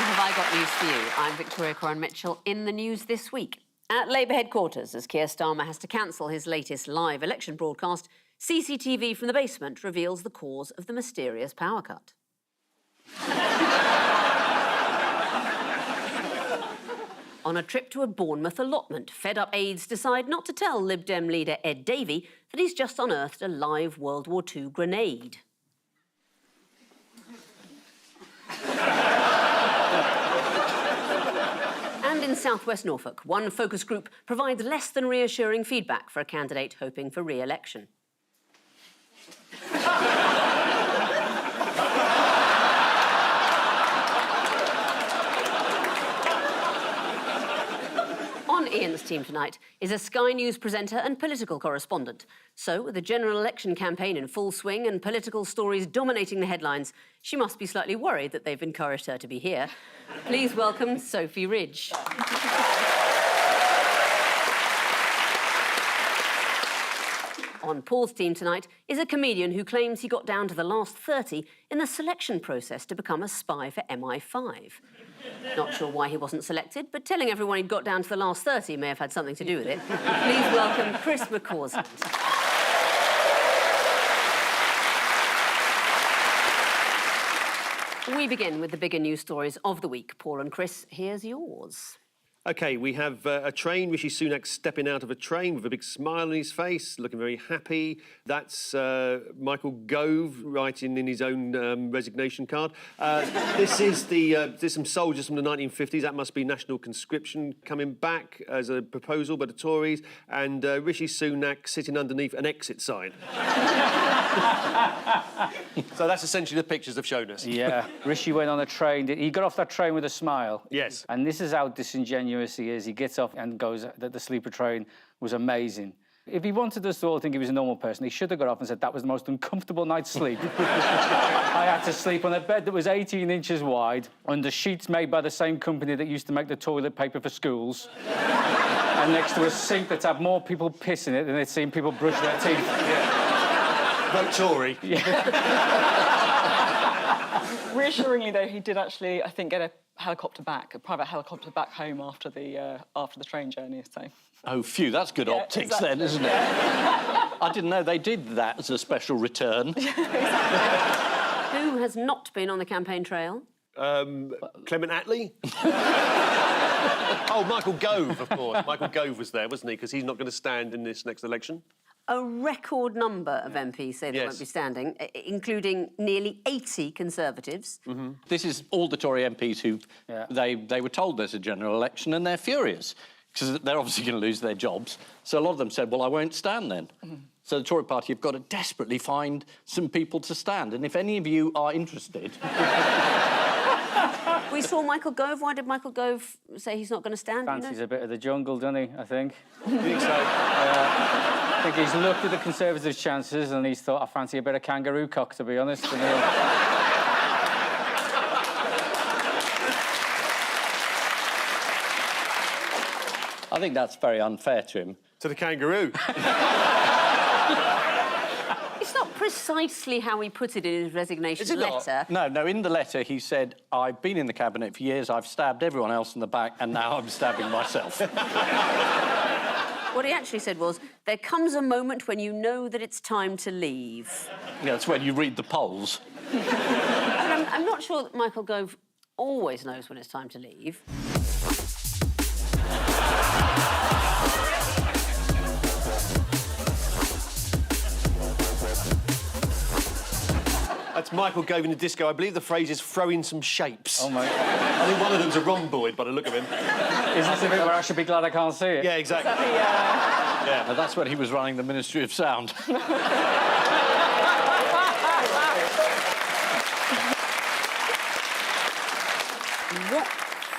have I got news for you? I'm Victoria Coren Mitchell. In the news this week, at Labour headquarters, as Keir Starmer has to cancel his latest live election broadcast, CCTV from the basement reveals the cause of the mysterious power cut. On a trip to a Bournemouth allotment, fed-up aides decide not to tell Lib Dem leader Ed Davey that he's just unearthed a live World War II grenade. And in southwest Norfolk, one focus group provides less than reassuring feedback for a candidate hoping for re-election. On Ian's team tonight is a Sky News presenter and political correspondent. So, with the general election campaign in full swing and political stories dominating the headlines, she must be slightly worried that they've encouraged her to be here. Please welcome Sophy Ridge. On Paul's team tonight is a comedian who claims he got down to the last 30 in the selection process to become a spy for MI5. Not sure why he wasn't selected, but telling everyone he'd got down to the last 30 may have had something to do with it. Please welcome Chris McCausland. We begin with the bigger news stories of the week. Paul and Chris, here's yours. OK, we have a train. Rishi Sunak stepping out of a train with a big smile on his face, looking very happy. That's Michael Gove writing in his own resignation card. There's some soldiers from the 1950s. That must be national conscription coming back as a proposal by the Tories. And Rishi Sunak sitting underneath an exit sign. So that's essentially the pictures they've shown us. Yeah, Rishi went on a train. He got off that train with a smile. Yes. And this is how disingenuous he is. He gets off and goes that the sleeper train was amazing. If he wanted us to all think he was a normal person, he should have got off and said that was the most uncomfortable night's sleep. I had to sleep on a bed that was 18 inches wide, under sheets made by the same company that used to make the toilet paper for schools, and next to a sink that's had more people piss in it than they'd seen people brush their teeth. Yeah. Vote Tory. Yeah. Reassuringly, though, he did actually, I think, get a private helicopter back home after the train journey. So. Oh, phew, that's good optics then, isn't it? I didn't know they did that as a special return. Who has not been on the campaign trail? Clement Attlee? Oh, Michael Gove, of course. Michael Gove was there, wasn't he? Because he's not going to stand in this next election. A record number of MPs say they won't be standing, including nearly 80 Conservatives. Mm-hmm. This is all the Tory MPs who they were told there's a general election and they're furious because they're obviously going to lose their jobs. So a lot of them said, well, I won't stand then. Mm-hmm. So the Tory party have got to desperately find some people to stand. And if any of you are interested... We saw Michael Gove. Why did Michael Gove say he's not going to stand? Fancies a bit of the jungle, doesn't he, I think? You think so? I think he's looked at the Conservatives' chances and he's thought, I fancy a bit of kangaroo cock, to be honest. I think that's very unfair to him. To the kangaroo? It's not precisely how he put it in his resignation letter. No, in the letter he said, I've been in the Cabinet for years, I've stabbed everyone else in the back, and now I'm stabbing myself. What he actually said was, there comes a moment when you know that it's time to leave. Yeah, it's when you read the polls. But I'm not sure that Michael Gove always knows when it's time to leave. That's Michael Gove in the disco. I believe the phrase is throwing some shapes. Oh, my... I think one of them's a rhomboid by the look of him. Is this the bit where I should be glad I can't see it? Yeah, exactly. Yeah. That's when he was running the Ministry of Sound. What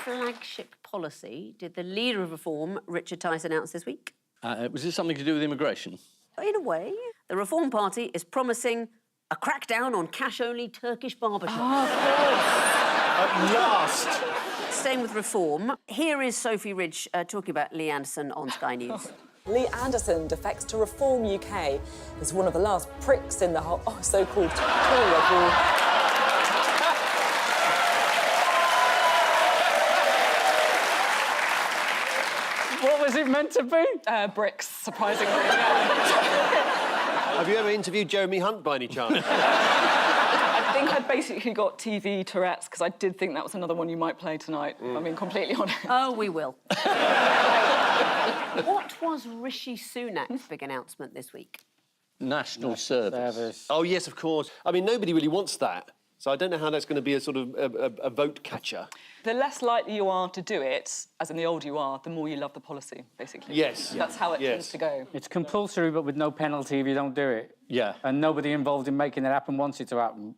flagship policy did the leader of Reform, Richard Tice, announce this week? Was it something to do with immigration? In a way. The Reform Party is promising a crackdown on cash-only Turkish barbershops. Oh, of course. At last. Staying with Reform, here is Sophy Ridge talking about Lee Anderson on Sky News. Lee Anderson defects to Reform UK as one of the last pricks in the whole so-called Tory war. meant to be? Bricks, surprisingly. Yeah. Have you ever interviewed Jeremy Hunt by any chance? I think I basically got TV Tourette's, because I did think that was another one you might play tonight, if I'm being completely honest. Oh, we will. What was Rishi Sunak's big announcement this week? National service. Oh, yes, of course. I mean, nobody really wants that. So I don't know how that's going to be a sort of a vote catcher. The less likely you are to do it, as in the older you are, the more you love the policy, basically. Yes. That's how it tends to go. It's compulsory, but with no penalty if you don't do it. Yeah. And nobody involved in making it happen wants it to happen.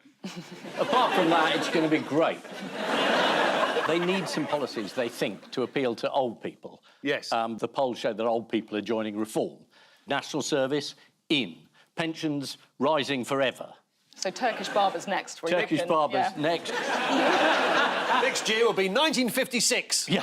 Apart from that, it's going to be great. They need some policies, they think, to appeal to old people. Yes. The polls show that old people are joining reform. National service, in. Pensions, rising forever. So Turkish barbers next. Turkish barbers next. Next year will be 1956. Yeah.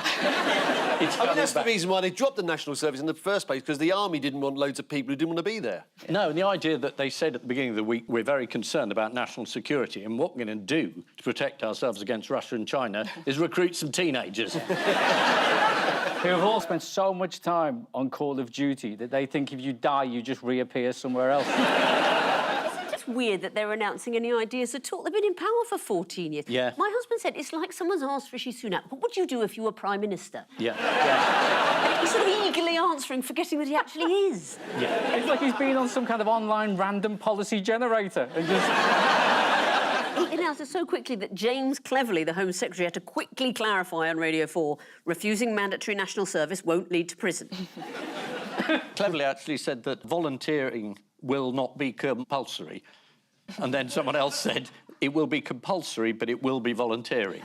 It's I mean, that's the back. reason why they dropped the national service in the first place, because the army didn't want loads of people who didn't want to be there. No, and the idea that they said at the beginning of the week, we're very concerned about national security, and what we're going to do to protect ourselves against Russia and China is recruit some teenagers. Who have all spent so much time on Call of Duty that they think if you die, you just reappear somewhere else. It's weird that they're announcing any ideas at all. They've been in power for 14 years. Yeah. My husband said it's like someone's asked Rishi Sunak, what would you do if you were Prime Minister? Yeah. And he's sort of eagerly answering, forgetting that he actually is. Yeah. It's like he's been on some kind of online random policy generator and just... He announced it so quickly that James Cleverly, the Home Secretary, had to quickly clarify on Radio 4, refusing mandatory national service won't lead to prison. Cleverly actually said that volunteering will not be compulsory. And then someone else said, it will be compulsory, but it will be volunteering.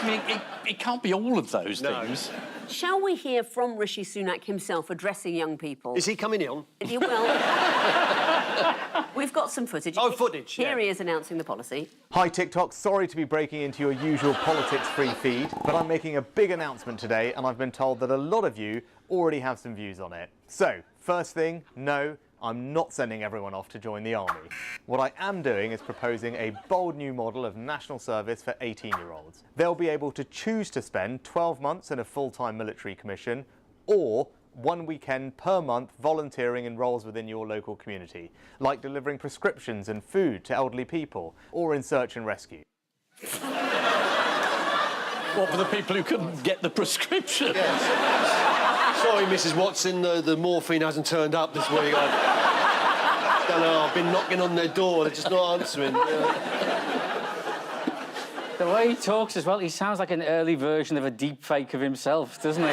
I mean, it can't be all of those things. Shall we hear from Rishi Sunak himself addressing young people? Is he coming on? Well, we've got some footage. Oh, footage, Here he is announcing the policy. Hi TikTok, sorry to be breaking into your usual politics-free feed, but I'm making a big announcement today and I've been told that a lot of you already have some views on it. So, first thing, no, I'm not sending everyone off to join the army. What I am doing is proposing a bold new model of national service for 18-year-olds. They'll be able to choose to spend 12 months in a full-time military commission or 1 weekend per month volunteering in roles within your local community, like delivering prescriptions and food to elderly people or in search and rescue. What, for the people who couldn't get the prescription? Yes. Sorry, Mrs. Watson, the morphine hasn't turned up this week. I don't know, I've been knocking on their door, they're just not answering. The way he talks as well, he sounds like an early version of a deep fake of himself, doesn't he?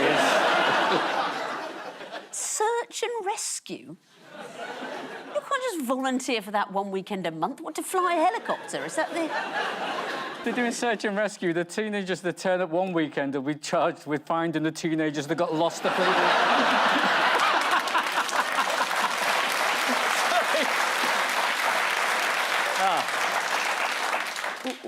Search and rescue? You can't just volunteer for that 1 weekend a month. What, to fly a helicopter? Is that the... They're doing search and rescue. The teenagers that turn up one weekend will be charged with finding the teenagers that got lost the previous...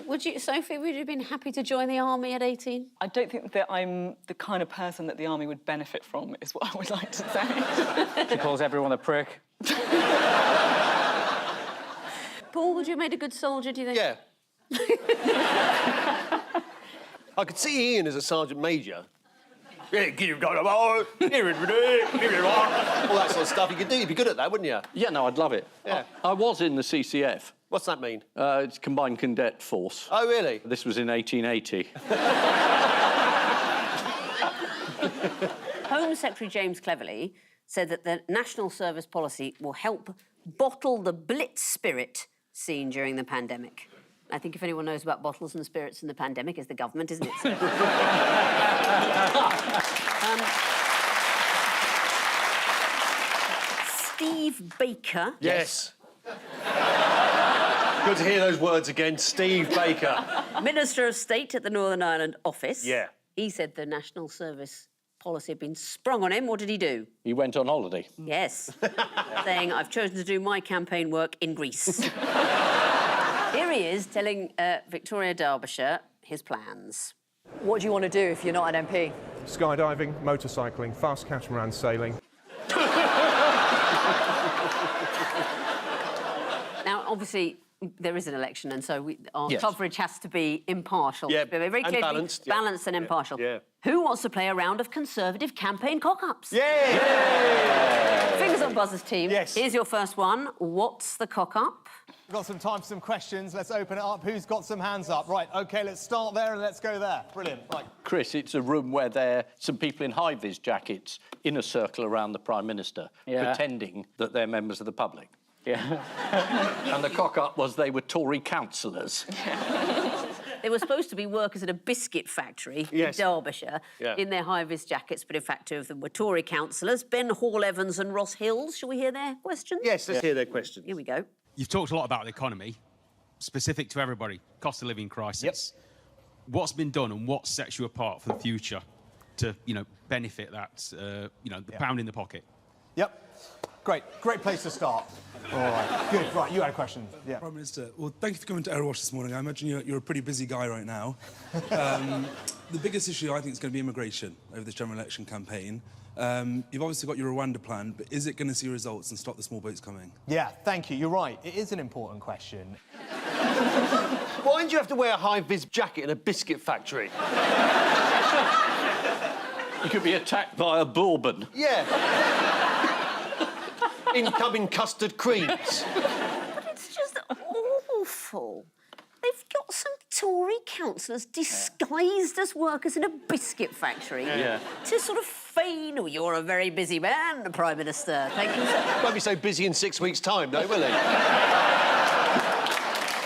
Would you, Sophie, would you have been happy to join the army at 18? I don't think that I'm the kind of person that the army would benefit from, is what I would like to say. She calls everyone a prick. Paul, would you have made a good soldier, do you think? Yeah. I could see Ian as a sergeant major. Yeah, all that sort of stuff you could do. You'd be good at that, wouldn't you? Yeah, no, I'd love it. Yeah. I was in the CCF. What's that mean? It's Combined Cadet Force. Oh, really? This was in 1880. Home Secretary James Cleverly said that the national service policy will help bottle the blitz spirit seen during the pandemic. I think if anyone knows about bottles and spirits in the pandemic, it's the government, isn't it? Steve Baker. Yes. Good to hear those words again. Steve Baker. Minister of State at the Northern Ireland office. Yeah. He said the national service policy had been sprung on him. What did he do? He went on holiday. Yes. Saying, I've chosen to do my campaign work in Greece. Here he is telling Victoria Derbyshire his plans. What do you want to do if you're not an MP? Skydiving, motorcycling, fast catamaran sailing. Now, obviously, There is an election, and so our Yes. coverage has to be impartial. Yeah, Very and clearly balanced, yeah. balanced and impartial. Yeah. Who wants to play a round of Conservative campaign cock-ups? Yeah! Fingers on buzzers, team. Yes. Here's your first one. What's the cock-up? We've got some time for some questions. Let's open it up. Who's got some hands up? Right, OK, let's start there and let's go there. Brilliant. Right. Chris, it's a room where there are some people in high-vis jackets in a circle around the Prime Minister, pretending that they're members of the public. Yeah. And the cock-up was they were Tory councillors. They were supposed to be workers at a biscuit factory Yes. in Derbyshire in their high-vis jackets, but in fact 2 of them were Tory councillors, Ben Hall-Evans and Ross Hills. Shall we hear their questions? Yes, let's hear their questions. Here we go. You've talked a lot about the economy, specific to everybody, cost of living crisis. What's been done and what sets you apart for the future to, benefit that, the pound in the pocket? Yep. Great place to start. All right, good. Right, you had a question. Yeah. Prime Minister, well, thank you for coming to Aerowash this morning. I imagine you're a pretty busy guy right now. The biggest issue, I think, is going to be immigration over this general election campaign. You've obviously got your Rwanda plan, but is it going to see results and stop the small boats coming? Yeah, thank you. You're right. It is an important question. Why do you have to wear a high-vis jacket in a biscuit factory? You could be attacked by a bourbon. Yeah. Incoming custard creams. But it's just awful. They've got some Tory councillors disguised as workers in a biscuit factory to sort of feign, oh, you're a very busy man, Prime Minister. Thank you, sir. Won't be so busy in 6 weeks' time, though, will he?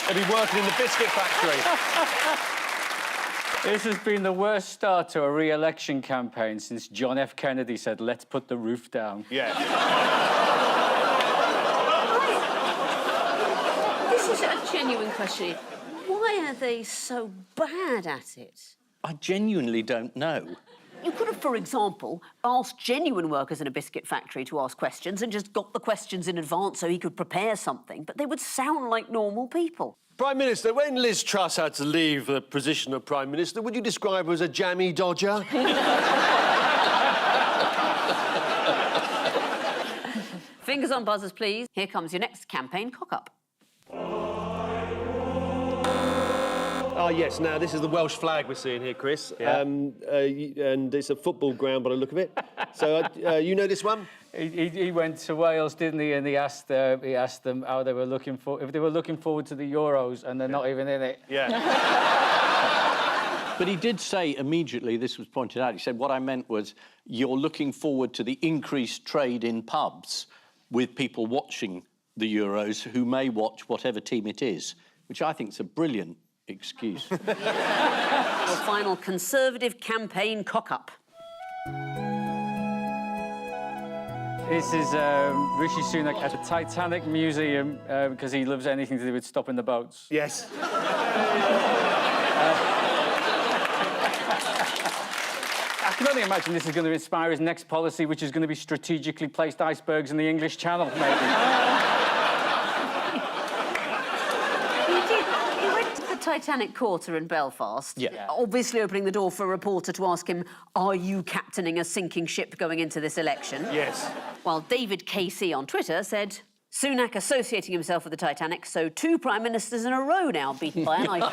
He'll be working in the biscuit factory. This has been the worst start to a re-election campaign since John F. Kennedy said, let's put the roof down. Yeah. This is a genuine question. Why are they so bad at it? I genuinely don't know. You could have, for example, asked genuine workers in a biscuit factory to ask questions and just got the questions in advance so he could prepare something, but they would sound like normal people. Prime Minister, when Liz Truss had to leave the position of Prime Minister, would you describe her as a jammy dodger? Fingers on buzzers, please. Here comes your next campaign cock-up. Ah, yes. Now, this is the Welsh flag we're seeing here, Chris. And it's a football ground by the look of it. So, you know this one? He went to Wales, didn't he? And he asked them how they were if they were looking forward to the Euros, and they're not even in it. Yeah. But he did say immediately, this was pointed out, he said, what I meant was, you're looking forward to the increased trade in pubs with people watching the Euros who may watch whatever team it is, which I think is a brilliant excuse. Your final Conservative campaign cock-up. This is Rishi Sunak at the Titanic Museum because he loves anything to do with stopping the boats. Yes. I can only imagine this is going to inspire his next policy, which is going to be strategically placed icebergs in the English Channel, maybe. He went to the Titanic Quarter in Belfast, obviously opening the door for a reporter to ask him, are you captaining a sinking ship going into this election? Yes. While David KC on Twitter said, Sunak associating himself with the Titanic, so 2 prime ministers in a row now beaten by an iceberg.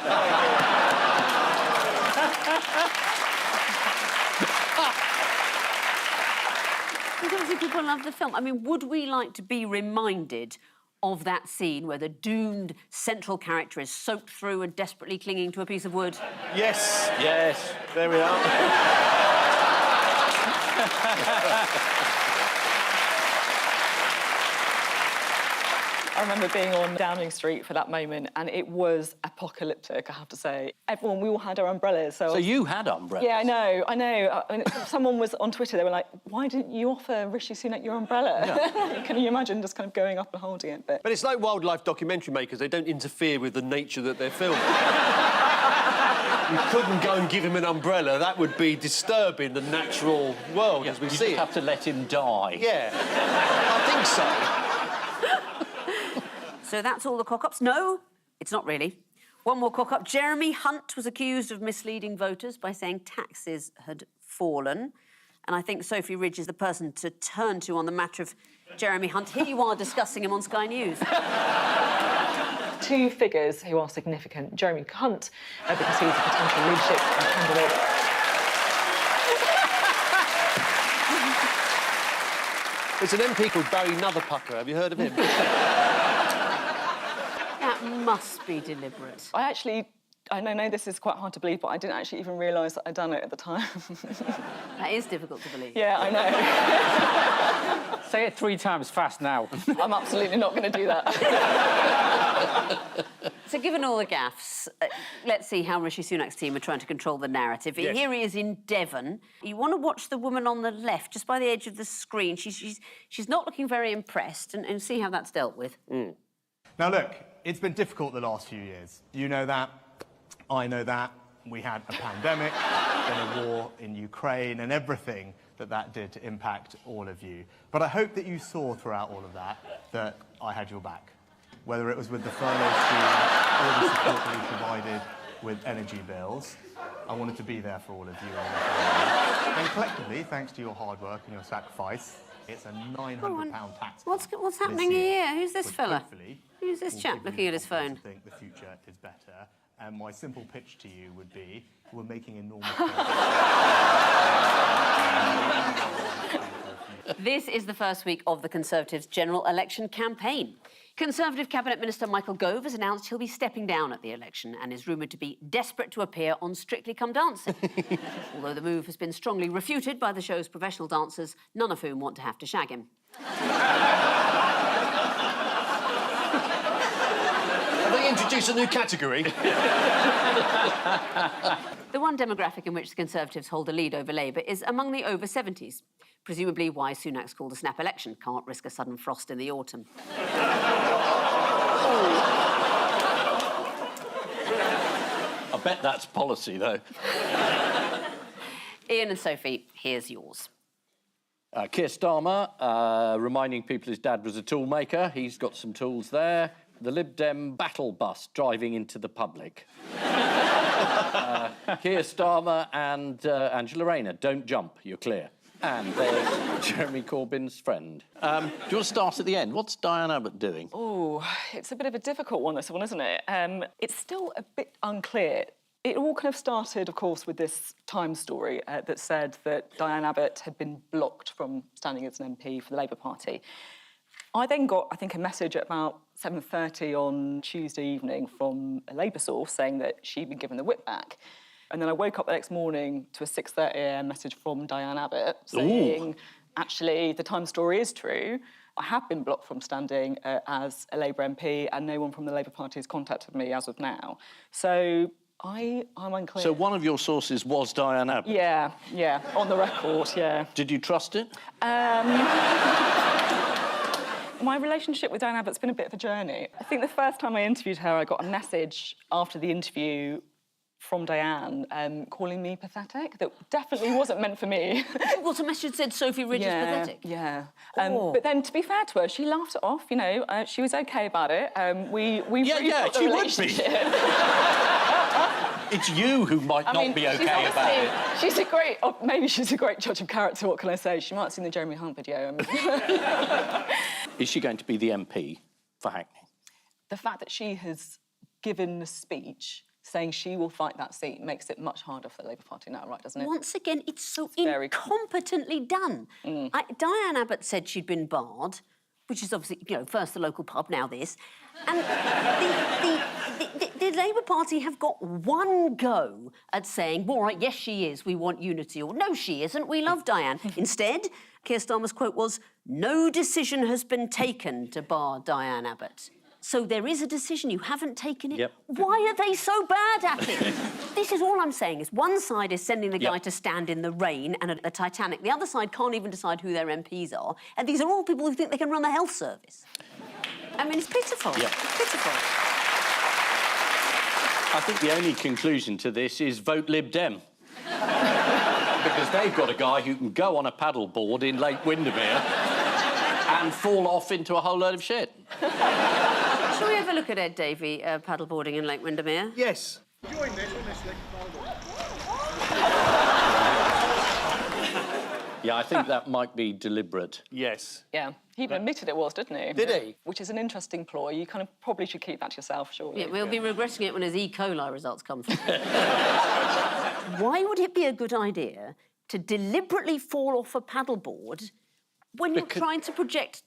Obviously, people love the film. I mean, would we like to be reminded of that scene where the doomed central character is soaked through and desperately clinging to a piece of wood? Yes. Yes. There we are. I remember being on Downing Street for that moment, and it was apocalyptic, I have to say. We all had our umbrellas. So you had umbrellas? Yeah, I know. I mean, someone was on Twitter, they were like, why didn't you offer Rishi Sunak your umbrella? Yeah. Can you imagine just kind of going up and holding it? But it's like wildlife documentary makers. They don't interfere with the nature that they're filming. You couldn't go and give him an umbrella. That would be disturbing the natural world as we see it. You just have to let him die. Yeah, I think so. So that's all the cock-ups? No, it's not really. One more cock-up. Jeremy Hunt was accused of misleading voters by saying taxes had fallen. And I think Sophie Ridge is the person to turn to on the matter of Jeremy Hunt. Here you are discussing him on Sky News. two figures who are significant. Jeremy Hunt, because he's a potential leadership candidate. There's an MP called Barry Nutherpucker. Have you heard of him? That must be deliberate. I know this is quite hard to believe, but I didn't actually even realise that I'd done it at the time. That is difficult to believe. Yeah, I know. Say it 3 times fast now. I'm absolutely not going to do that. So, given all the gaffes, let's see how Rishi Sunak's team are trying to control the narrative. Yes. Here he is in Devon. You want to watch the woman on the left, just by the edge of the screen. She's not looking very impressed, and see how that's dealt with. Mm. Now, look, it's been difficult the last few years. You know that. I know that. We had a pandemic, then a war in Ukraine, and everything that did to impact all of you. But I hope that you saw throughout all of that I had your back. Whether it was with the furlough scheme or the support that we provided with energy bills, I wanted to be there for all of you and your family. And collectively, thanks to your hard work and your sacrifice, it's a £900 tax. What's happening here? Who's this fella? Who's this Will chap give looking you at his phone? I think the future is better. And my simple pitch to you would be, we're making enormous This is the first week of the Conservatives' general election campaign. Conservative Cabinet Minister Michael Gove has announced he'll be stepping down at the election and is rumoured to be desperate to appear on Strictly Come Dancing. Although the move has been strongly refuted by the show's professional dancers, none of whom want to have to shag him. They introduce a new category. The one demographic in which the Conservatives hold a lead over Labour is among the over 70s, presumably why Sunak's called a snap election. Can't risk a sudden frost in the autumn. I bet that's policy, though. Ian and Sophie, here's yours. Keir Starmer, reminding people his dad was a toolmaker. He's got some tools there. The Lib Dem battle bus driving into the public. Keir Starmer and Angela Rayner, don't jump, you're clear. And there's Jeremy Corbyn's friend. Do you want to start at the end? What's Diane Abbott doing? Oh, it's a bit of a difficult one, this one, isn't it? It's still a bit unclear. It all kind of started, of course, with this Times story that said that Diane Abbott had been blocked from standing as an MP for the Labour Party. I then got, I think, a message at about 7:30 on Tuesday evening from a Labour source saying that she'd been given the whip back. And then I woke up the next morning to a 6:30 a.m. message from Diane Abbott saying, actually, the Times story is true. I have been blocked from standing as a Labour MP and no one from the Labour Party has contacted me as of now. So I'm unclear. So one of your sources was Diane Abbott? Yeah, on the record, yeah. Did you trust it? My relationship with Diane Abbott's been a bit of a journey. I think the first time I interviewed her, I got a message after the interview from Diane calling me pathetic that definitely wasn't meant for me. What a message said Sophie Ridge is pathetic. Yeah. But then, to be fair to her, she laughed it off, you know. She was OK about it. We rebuilt the relationship. It's you who might not be OK about it. She's a great... maybe she's a great judge of character, what can I say? She might have seen the Jeremy Hunt video. Is she going to be the MP for Hackney? The fact that she has given a speech saying she will fight that seat makes it much harder for the Labour Party now, right, doesn't it? Once again, it's so incompetently done. Diane Abbott said she'd been barred, which is obviously, you know, first the local pub, now this. And the Labour Party have got one go at saying, all right, yes, she is, we want unity, or no, she isn't, we love Diane. Instead, Keir Starmer's quote was, no decision has been taken to bar Diane Abbott. So there is a decision, you haven't taken it. Yep. Why are they so bad at it? This is all I'm saying, is one side is sending the guy to stand in the rain and a Titanic. The other side can't even decide who their MPs are. And these are all people who think they can run the health service. I mean, it's pitiful. Yeah. It's pitiful. I think the only conclusion to this is vote Lib Dem. Because they've got a guy who can go on a paddleboard in Lake Windermere and fall off into a whole load of shit. Shall we have a look at Ed Davey paddleboarding in Lake Windermere? Yes. Join this on this lake. Yeah, I think that might be deliberate. Yes. Yeah, he even admitted it was, didn't he? Did he? Which is an interesting ploy. You kind of probably should keep that to yourself, surely. Yeah, we'll be regretting it when his E. coli results come through. Why would it be a good idea to deliberately fall off a paddleboard when you're trying to project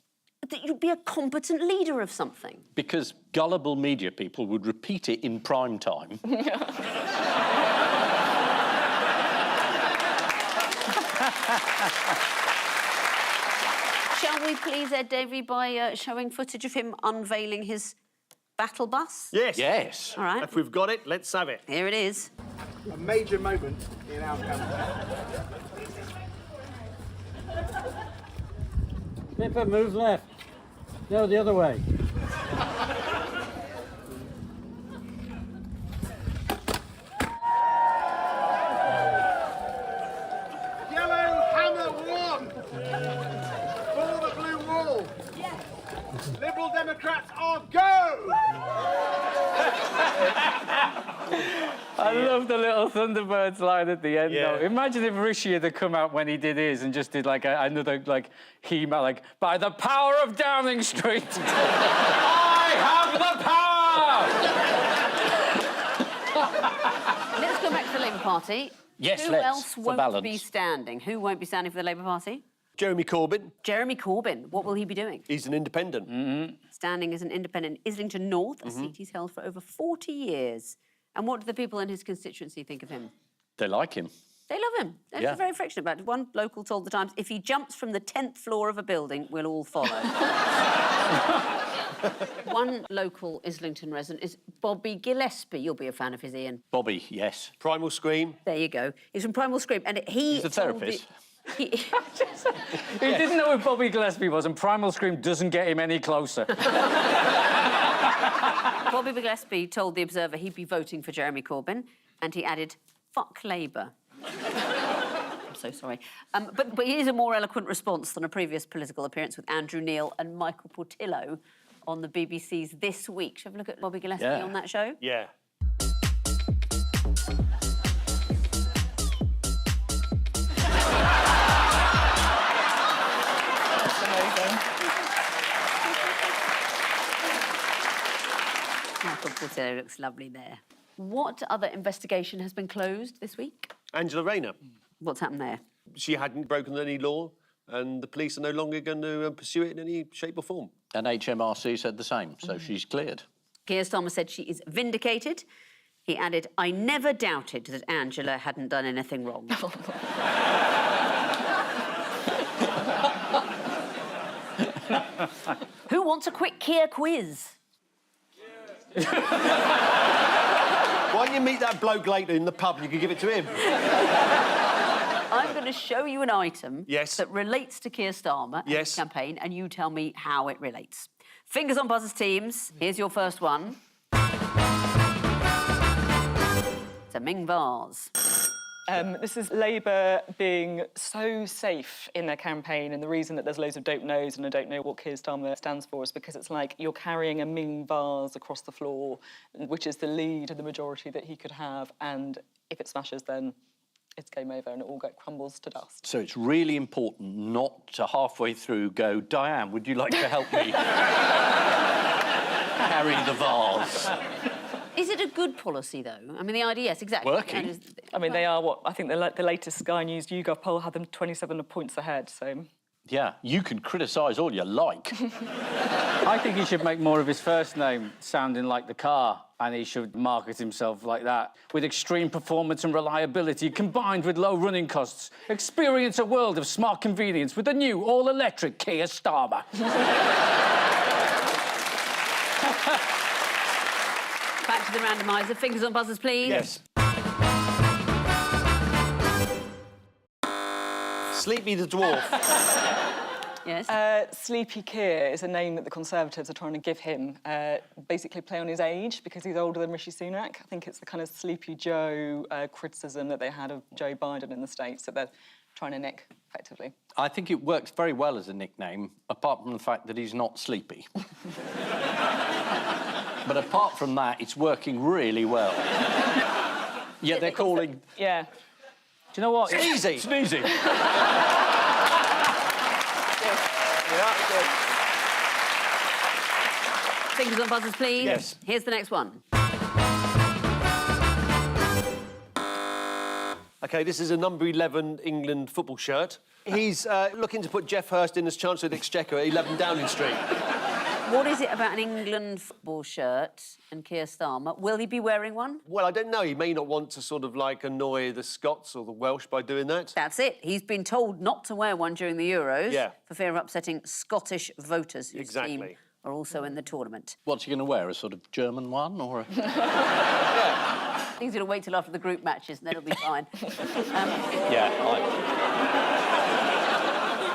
that you'd be a competent leader of something? Because gullible media people would repeat it in prime time. Shall we please Ed Davey by showing footage of him unveiling his battle bus? Yes. Yes. All right. If we've got it, let's have it. Here it is. A major moment in our campaign. Pippa, move left. No, the other way. Yellow Hammer 1! For the blue wall! Yes! Liberal Democrats are go! I love the little Thunderbirds line at the end, Yeah. though. Imagine if Rishi had come out when he did his and just did, like, another, like, He-Man, like, by the power of Downing Street, I have the power! Let's go back to the Labour Party. Yes, Who let's, else for won't balance. be standing? Who won't be standing for the Labour Party? Jeremy Corbyn. Jeremy Corbyn. What will he be doing? He's an independent. Standing as an independent in Islington North, a seat he's held for over 40 years. And what do the people in his constituency think of him? They like him. They love him. They're Yeah. very affectionate about it. One local told the Times, if he jumps from the 10th floor of a building, we'll all follow. One local Islington resident is Bobby Gillespie. You'll be a fan of his, Ian. Bobby, yes. Primal Scream. There you go. He's from Primal Scream, and he... He's a told therapist. He didn't know who Bobby Gillespie was, and Primal Scream doesn't get him any closer. Bobby Gillespie told The Observer he'd be voting for Jeremy Corbyn, and he added, fuck Labour. I'm so sorry. But here's a more eloquent response than a previous political appearance with Andrew Neil and Michael Portillo on the BBC's This Week. Shall we have a look at Bobby Gillespie on that show? Yeah. Michael Portillo looks lovely there. What other investigation has been closed this week? Angela Rayner. What's happened there? She hadn't broken any law, and the police are no longer going to pursue it in any shape or form. And HMRC said the same, so she's cleared. Keir Starmer said she is vindicated. He added, I never doubted that Angela hadn't done anything wrong. Who wants a quick Keir quiz? Why don't you meet that bloke later in the pub and you can give it to him? I'm going to show you an item Yes. that relates to Keir Starmer and his campaign, and you tell me how it relates. Fingers on buzzers, teams. Here's your first one. It's a Ming vase. This is Labour being so safe in their campaign, and the reason that there's loads of don't knows and I don't know what Keir Starmer stands for is because it's like you're carrying a Ming vase across the floor, which is the lead and the majority that he could have, and if it smashes, then it's game over and it all crumbles to dust. So it's really important not to halfway through go, Diane, would you like to help me carry the vase? Is it a good policy, though? I mean, the idea, yes, exactly. Working. I mean, they are what I think the latest Sky News YouGov poll had them 27 points ahead, so... Yeah, you can criticise all you like. I think he should make more of his first name sounding like the car, and he should market himself like that. With extreme performance and reliability combined with low running costs, experience a world of smart convenience with the new all-electric Keir Starmer. Back to the randomiser. Fingers on buzzers, please. Yes. Sleepy the Dwarf. Yes. Sleepy Keir is a name that the Conservatives are trying to give him, basically play on his age because he's older than Rishi Sunak. I think it's the kind of Sleepy Joe criticism that they had of Joe Biden in the States that they're trying to nick, effectively. I think it works very well as a nickname, apart from the fact that he's not sleepy. But apart from that, it's working really well. Yeah, they're calling... Yeah. Do you know what? Sneezy. Sneezy. Fingers on buzzers, please. Yes. Here's the next one. OK, this is a number 11 England football shirt. He's looking to put Jeff Hurst in as Chancellor of the Exchequer at 11 Downing Street. What is it about an England football shirt and Keir Starmer? Will he be wearing one? Well, I don't know. He may not want to sort of, like, annoy the Scots or the Welsh by doing that. That's it. He's been told not to wear one during the Euros for fear of upsetting Scottish voters whose team are also in the tournament. What's he going to wear? A sort of German one or a... I think he's going to wait till after the group matches and then it'll be fine.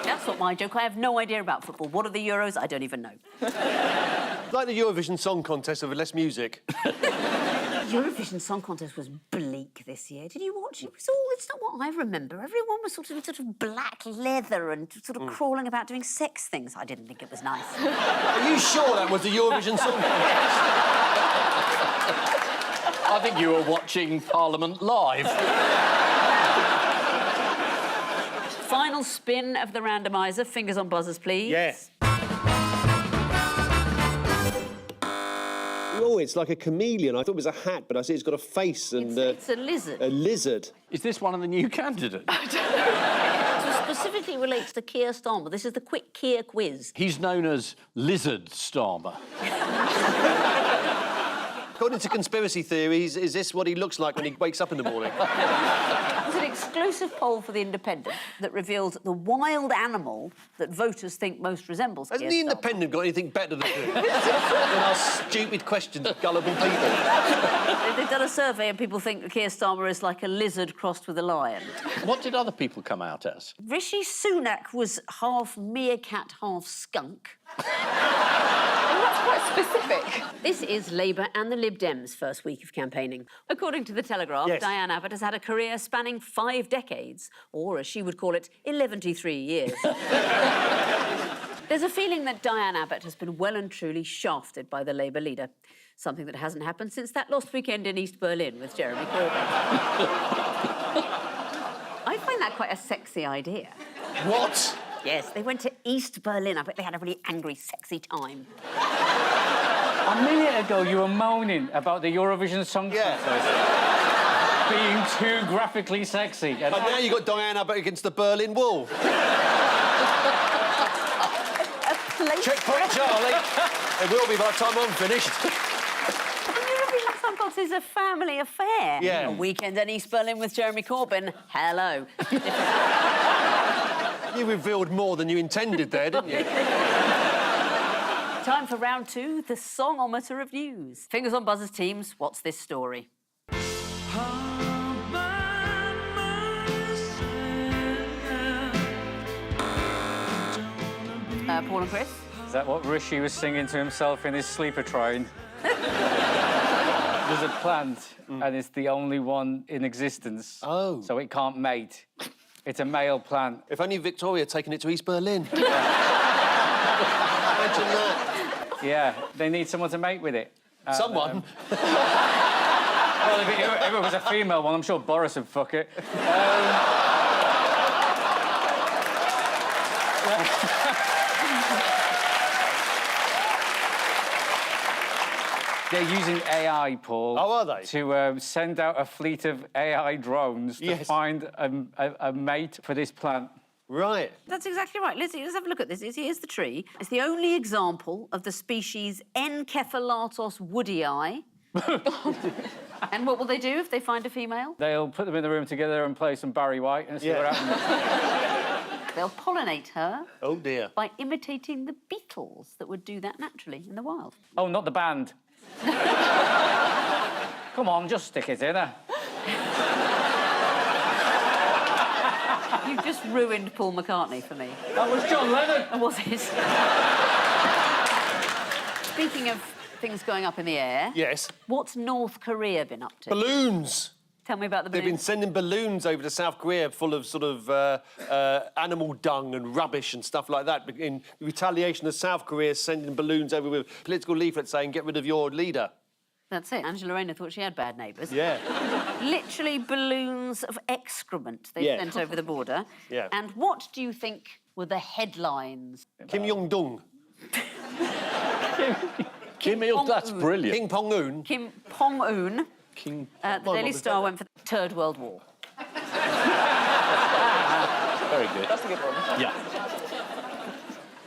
That's not my joke. I have no idea about football. What are the Euros? I don't even know. Like the Eurovision Song Contest with less music. Eurovision Song Contest was bleak this year. Did you watch it? It's not what I remember. Everyone was sort of black leather and sort of crawling about doing sex things. I didn't think it was nice. Are you sure that was the Eurovision Song Contest? I think you were watching Parliament live. Final spin of the randomiser. Fingers on buzzers, please. Yes. Oh, it's like a chameleon. I thought it was a hat, but I see it's got a face and... It's a lizard. A lizard. Is this one of the new candidates? It specifically relates to Keir Starmer. This is the quick Keir quiz. He's known as Lizard Starmer. According to conspiracy theories, is this what he looks like when he wakes up in the morning? There's an exclusive poll for The Independent that revealed the wild animal that voters think most resembles Hasn't Keir The Starmer. Independent got anything better to do than ask stupid questions of gullible people? They've done a survey and people think Keir Starmer is like a lizard crossed with a lion. What did other people come out as? Rishi Sunak was half meerkat, half skunk. That's quite specific. This is Labour and the Lib Dems' first week of campaigning. According to The Telegraph, Diane Abbott has had a career spanning 5 decades, or as she would call it, 11-3 years. There's a feeling that Diane Abbott has been well and truly shafted by the Labour leader, something that hasn't happened since that lost weekend in East Berlin with Jeremy Corbyn. I find that quite a sexy idea. What? Yes, they went to East Berlin. I bet they had a really angry, sexy time. A minute ago, you were moaning about the Eurovision Song Contest being too graphically sexy. And now you've got Diane Abbott against the Berlin Wall. Checkpoint, Charlie. It will be by the time I'm finished. Eurovision Song Contest is a family affair. Yeah. A weekend in East Berlin with Jeremy Corbyn. Hello. You revealed more than you intended there, didn't you? Time for round 2, the Songometer of News. Fingers on buzzers, teams. What's this story? Paul and Chris? Is that what Rishi was singing to himself in his sleeper train? There's a plant, and it's the only one in existence. Oh. So it can't mate. It's a male plant. If only Victoria had taken it to East Berlin. Imagine that. Yeah, they need someone to mate with it. Someone? Well, if it was a female one, I'm sure Boris would fuck it. They're using AI, Paul. Oh, are they? To send out a fleet of AI drones to find a mate for this plant. Right. That's exactly right. Let's have a look at this. Here's the tree. It's the only example of the species Encephalatos woodii. And what will they do if they find a female? They'll put them in the room together and play some Barry White and see what happens. They'll pollinate her. Oh, dear. By imitating the beetles that would do that naturally in the wild. Oh, not the band. Come on, just stick it in her. You've just ruined Paul McCartney for me. That was John Lennon. Oh, was it? Speaking of things going up in the air... Yes? What's North Korea been up to? Balloons. Tell me about the balloons. They've been sending balloons over to South Korea full of sort of animal dung and rubbish and stuff like that. In retaliation of South Korea sending balloons over with political leaflets saying, get rid of your leader. That's it. Angela Rayner thought she had bad neighbours. Yeah. Literally balloons of excrement they sent over the border. Yeah. And what do you think were the headlines. Kim Jong-dong. Kim Il, that's brilliant. King Pong-un. Kim Pong-un. King... The Daily Star went for the Third World War. Very good. That's a good one. Yeah.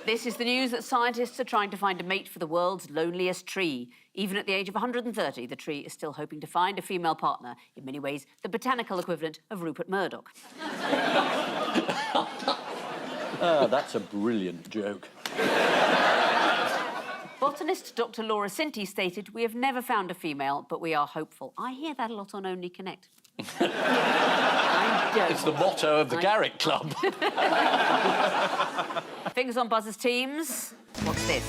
This is the news that scientists are trying to find a mate for the world's loneliest tree. Even at the age of 130, the tree is still hoping to find a female partner, in many ways the botanical equivalent of Rupert Murdoch. That's a brilliant joke. Botanist Dr. Laura Sinti stated, "We have never found a female, but we are hopeful." I hear that a lot on Only Connect. I don't. It's the motto of the Garrick Club. Fingers on buzzers, teams. What's this?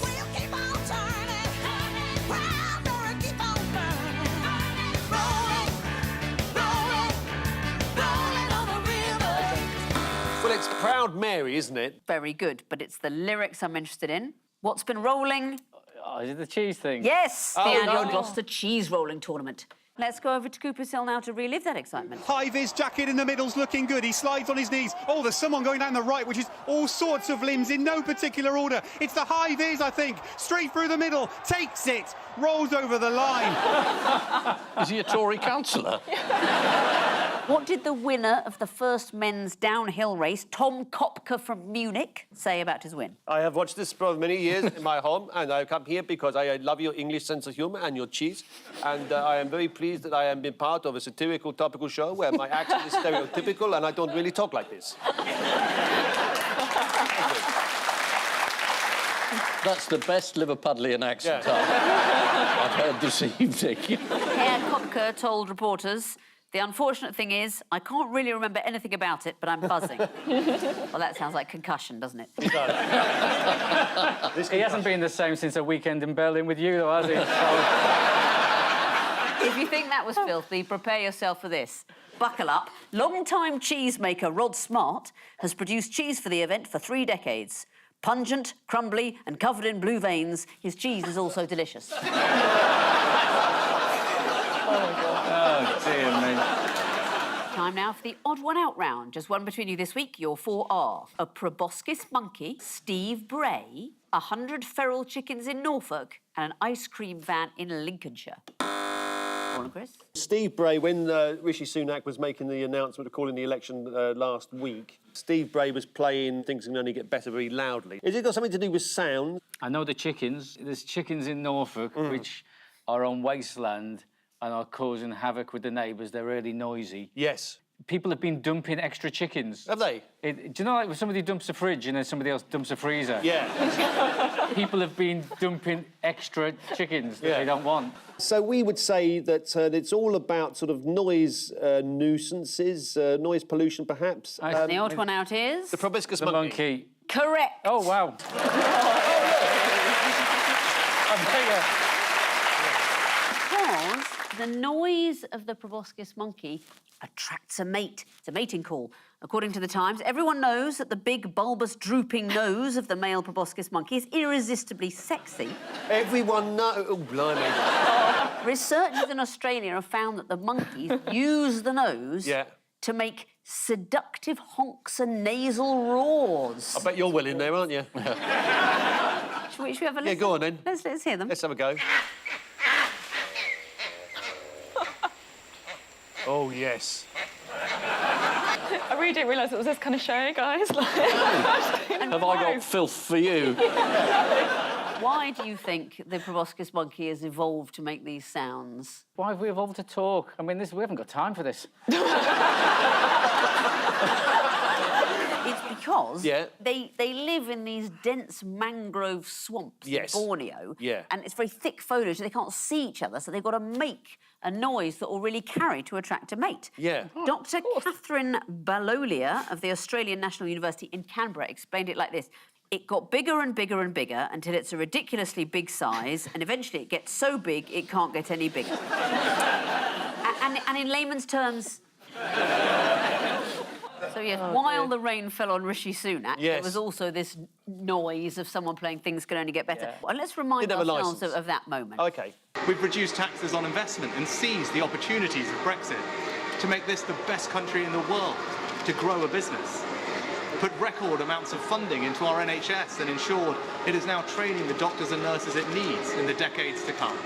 Well, it's Proud Mary, isn't it? Very good, but it's the lyrics I'm interested in. What's been rolling? Oh, is it the cheese thing? Yes, the Oh, annual no. Gloucester cheese rolling tournament. Let's go over to Cooper's Hill now to relive that excitement. High-vis jacket in the middle's looking good. He slides on his knees. Oh, there's someone going down the right, which is all sorts of limbs in no particular order. It's the high-vis, I think. Straight through the middle. Takes it. Rolls over the line. Is he a Tory councillor? What did the winner of the first men's downhill race, Tom Kopka from Munich, say about his win? I have watched this for many years in my home, and I come here because I love your English sense of humour and your cheese. And I am very pleased that I am being part of a satirical, topical show where my accent is stereotypical and I don't really talk like this. That's the best Liverpudlian accent I've heard this evening. Herr Kopka told reporters, "The unfortunate thing is, I can't really remember anything about it, but I'm buzzing." Well, that sounds like concussion, doesn't it? He hasn't been the same since a weekend in Berlin with you, though, has he? If you think that was filthy, prepare yourself for this. Buckle up. Long-time cheesemaker Rod Smart has produced cheese for the event for 3 decades. Pungent, crumbly and covered in blue veins, his cheese is also delicious. Oh, dear me. Time now for the odd one out round. Just one between you this week. Your 4 are a proboscis monkey, Steve Bray, 100 feral chickens in Norfolk, and an ice cream van in Lincolnshire. Go on, Chris. Steve Bray, when Rishi Sunak was making the announcement of calling the election last week, Steve Bray was playing Things Can Only Get Better very loudly. Has it got something to do with sound? I know the chickens. There's chickens in Norfolk which are on wasteland and are causing havoc with the neighbours. They're really noisy. Yes. People have been dumping extra chickens. Have they? Do you know, like, when somebody dumps a fridge and then somebody else dumps a freezer? Yeah. People have been dumping extra chickens that they don't want. So we would say that it's all about sort of noise nuisances, noise pollution, perhaps. The odd one out is... The proboscis The monkey. Correct. Oh, wow. Because the noise of the proboscis monkey attracts a mate. It's a mating call. According to the Times, everyone knows that the big, bulbous, drooping nose of the male proboscis monkey is irresistibly sexy. Everyone knows... Oh, blimey. Researchers in Australia have found that the monkeys use the nose to make seductive honks and nasal roars. I bet you're well in there, aren't you? Should we have a listen? Yeah, go on then. Let's hear them. Let's have a go. Oh, yes. I really didn't realise it was this kind of show, guys. Have I got filth for you? Why do you think the proboscis monkey has evolved to make these sounds? Why have we evolved to talk? I mean, we haven't got time for this. It's because Yeah. they live in these dense mangrove swamps in Borneo. Yeah. And it's very thick foliage, so they can't see each other, so they've got to make a noise that will really carry to attract a mate. Yeah. Dr. Catherine Balolia of the Australian National University in Canberra explained it like this. It got bigger and bigger and bigger until it's a ridiculously big size, and eventually it gets so big it can't get any bigger. and in layman's terms... So, yes, while the rain fell on Rishi Sunak, there was also this noise of someone playing Things Can Only Get Better. Yeah. And let's remind ourselves of that moment. OK. We've reduced taxes on investment and seized the opportunities of Brexit to make this the best country in the world to grow a business. put record amounts of funding into our NHS and ensured it is now training the doctors and nurses it needs in the decades to come.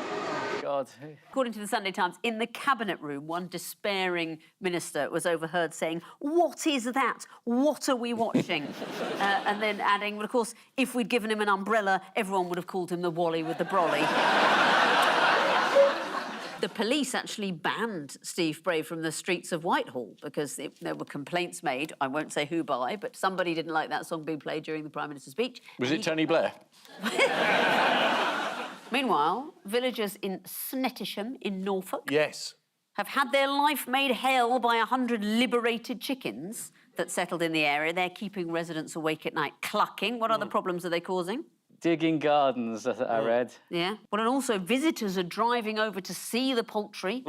God. According to the Sunday Times, in the cabinet room, one despairing minister was overheard saying, "What is that? What are we watching?" And then adding, well, of course, if we'd given him an umbrella, everyone would have called him the Wally with the brolly. The police actually banned Steve Bray from the streets of Whitehall because there were complaints made, I won't say who by, but somebody didn't like that song being played during the Prime Minister's speech. Was it Tony Blair? Meanwhile, villagers in Snettisham in Norfolk Yes. have had their life made hell by 100 liberated chickens that settled in the area. They're keeping residents awake at night, clucking. What other problems are they causing? Digging gardens, I read. Yeah. Well, and also visitors are driving over to see the poultry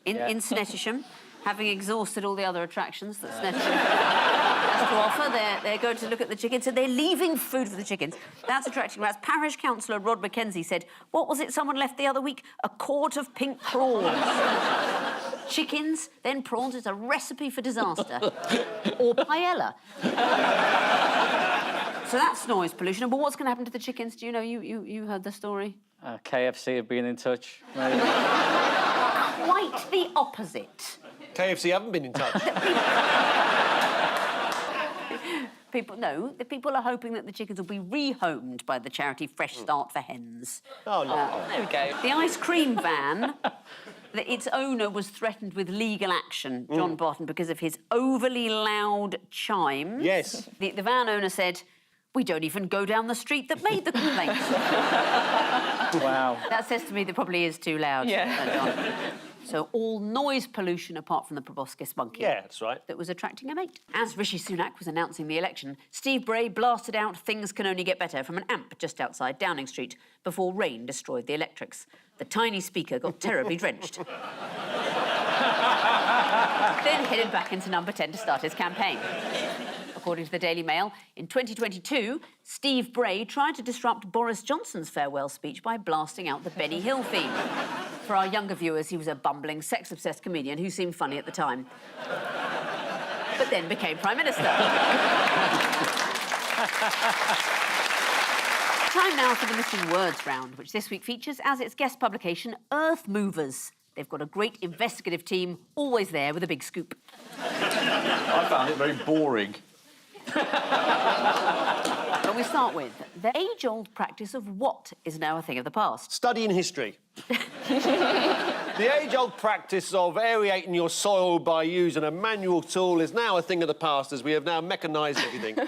in Snettisham, having exhausted all the other attractions that Snettisham has to offer. They're going to look at the chickens, so they're leaving food for the chickens. That's attracting rats. Parish Councillor Rod Mackenzie said, what was it someone left the other week? A quart of pink prawns. Chickens, then prawns. It's a recipe for disaster. Or paella. So that's noise pollution. But what's going to happen to the chickens? Do you know? You heard the story? KFC have been in touch. Maybe. Quite the opposite. KFC haven't been in touch. The people are hoping that the chickens will be rehomed by the charity Fresh Start for Hens. Oh, no. There we go. The ice cream van, its owner was threatened with legal action, John Barton, because of his overly loud chimes. Yes. The van owner said, "We don't even go down the street that made the complaint." Wow. That says to me that probably is too loud. Yeah. John. So all noise pollution apart from the proboscis monkey. Yeah, that's right. That was attracting a mate. As Rishi Sunak was announcing the election, Steve Bray blasted out "Things Can Only Get Better" from an amp just outside Downing Street before rain destroyed the electrics. The tiny speaker got terribly drenched. Then headed back into number 10 to start his campaign. According to the Daily Mail, in 2022, Steve Bray tried to disrupt Boris Johnson's farewell speech by blasting out the Benny Hill theme. For our younger viewers, he was a bumbling, sex-obsessed comedian who seemed funny at the time, but then became Prime Minister. Time now for the Missing Words round, which this week features as its guest publication, Earth Movers. They've got a great investigative team, always there with a big scoop. I found it very boring. But we start with the age-old practice of what is now a thing of the past. Studying history. The age-old practice of aerating your soil by using a manual tool is now a thing of the past, as we have now mechanised everything.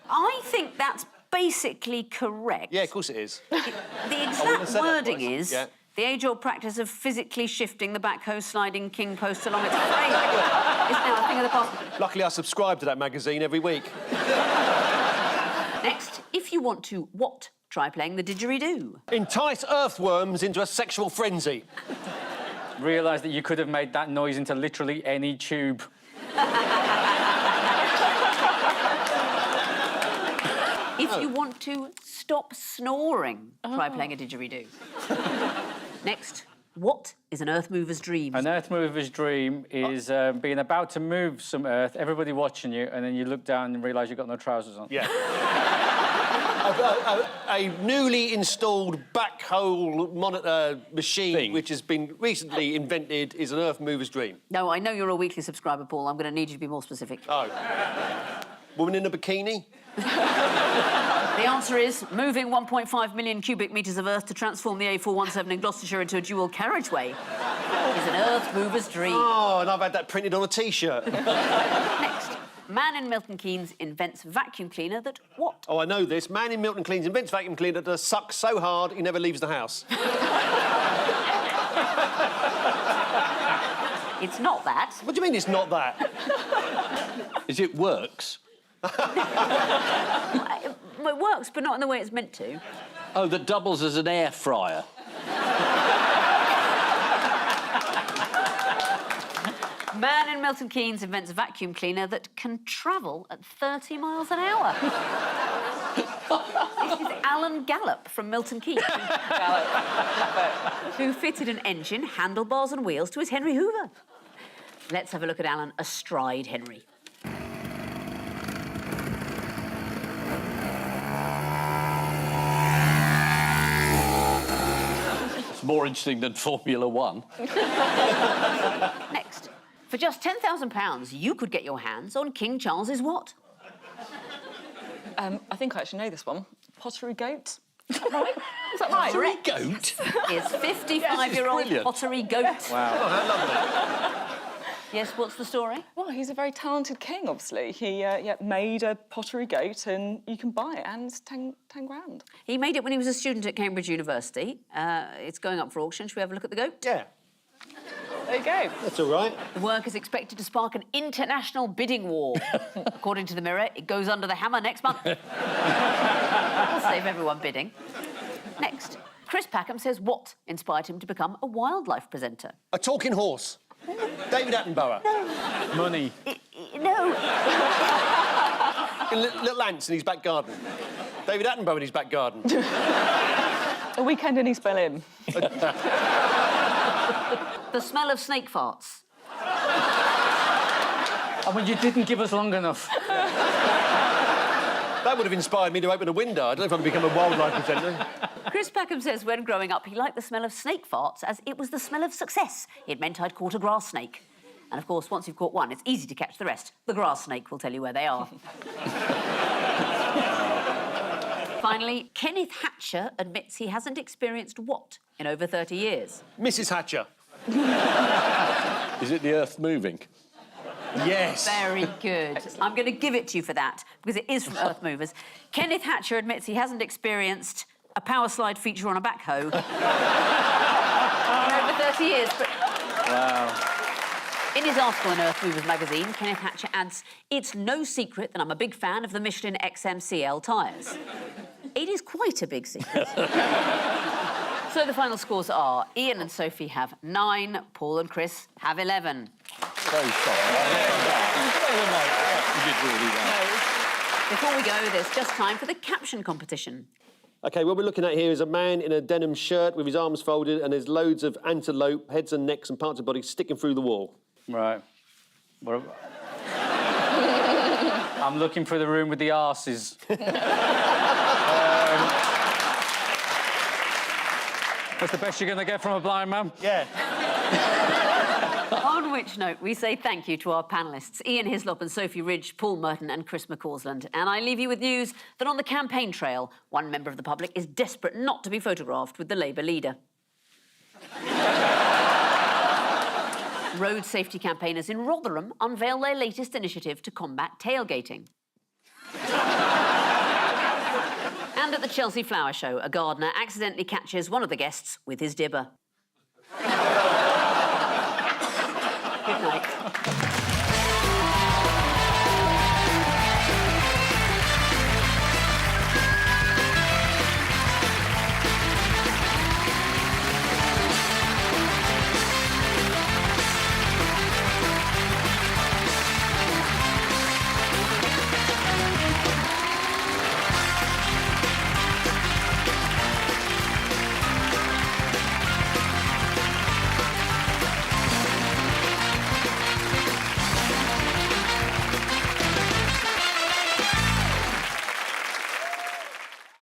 I think that's basically correct. Yeah, of course it is. The exact wording is the age-old practice of physically shifting the backhoe sliding king post along its frame is now a thing of the past. Luckily, I subscribe to that magazine every week. Next, if you want to what, try playing the didgeridoo. Entice earthworms into a sexual frenzy. Realise that you could have made that noise into literally any tube. If you want to stop snoring, try playing a didgeridoo. Next, what is an earth mover's dream? An earth mover's dream is being about to move some earth, everybody watching you, and then you look down and realise you've got no trousers on. Yeah. a newly installed backhoe monitor machine which has been recently invented is an earth mover's dream. No, I know you're a weekly subscriber, Paul. I'm going to need you to be more specific. Oh. Woman in a bikini? The answer is moving 1.5 million cubic metres of earth to transform the A417 in Gloucestershire into a dual carriageway is an earth mover's dream. Oh, and I've had that printed on a T-shirt. Next, man in Milton Keynes invents vacuum cleaner that what? Oh, I know this. Man in Milton Keynes invents vacuum cleaner that sucks so hard he never leaves the house. It's not that. What do you mean it's not that? Is it works? Well, it works, but not in the way it's meant to. Oh, that doubles as an air fryer. Man in Milton Keynes invents a vacuum cleaner that can travel at 30 miles an hour. This is Alan Gallop from Milton Keynes, who fitted an engine, handlebars and wheels to his Henry Hoover. Let's have a look at Alan astride Henry. more interesting than Formula One. Next. For just £10,000, you could get your hands on King Charles's what? I think I actually know this one. Pottery goat. Is that right? Is that right? Pottery goat? It's 55-year-old brilliant. pottery goat. Wow. Oh, how lovely. Yes, what's the story? Well, he's a very talented king, obviously. He made a pottery goat and you can buy it and it's 10 grand. He made it when he was a student at Cambridge University. It's going up for auction. Should we have a look at the goat? Yeah. There you go. That's all right. The work is expected to spark an international bidding war. According to the Mirror, it goes under the hammer next month. We'll save everyone bidding. Next. Chris Packham says what inspired him to become a wildlife presenter? A talking horse. David Attenborough. Money. No. Little ants in his back garden. David Attenborough in his back garden. A weekend in East Berlin. The smell of snake farts. I mean, you didn't give us long enough. That would have inspired me to open a window. I don't know if I can become a wildlife presenter. Chris Packham says when growing up, he liked the smell of snake farts as it was the smell of success. It meant I'd caught a grass snake. And, of course, once you've caught one, it's easy to catch the rest. The grass snake will tell you where they are. Finally, Kenneth Hatcher admits he hasn't experienced what in over 30 years? Mrs. Hatcher. Is it the Earth moving? Yes. Very good. I'm going to give it to you for that, because it is from Earth Movers. Kenneth Hatcher admits he hasn't experienced a power slide feature on a backhoe in over 30 years. But... Wow. In his article in Earth Movers magazine, Kenneth Hatcher adds, "It's no secret that I'm a big fan of the Michelin XMCL tyres." It is quite a big secret. So the final scores are Ian and Sophie have 9, Paul and Chris have 11. Very sorry. You did really well. Before we go, there's just time for the caption competition. OK, what we're looking at here is a man in a denim shirt with his arms folded and there's loads of antelope, heads and necks and parts of body sticking through the wall. Right. What I'm looking for the room with the arses. That's the best you're going to get from a blind man? Yeah. On which note, we say thank you to our panellists, Ian Hislop and Sophie Ridge, Paul Merton and Chris McCausland. And I leave you with news that on the campaign trail, one member of the public is desperate not to be photographed with the Labour leader. Road safety campaigners in Rotherham unveil their latest initiative to combat tailgating. And at the Chelsea Flower Show, a gardener accidentally catches one of the guests with his dibber. Good night.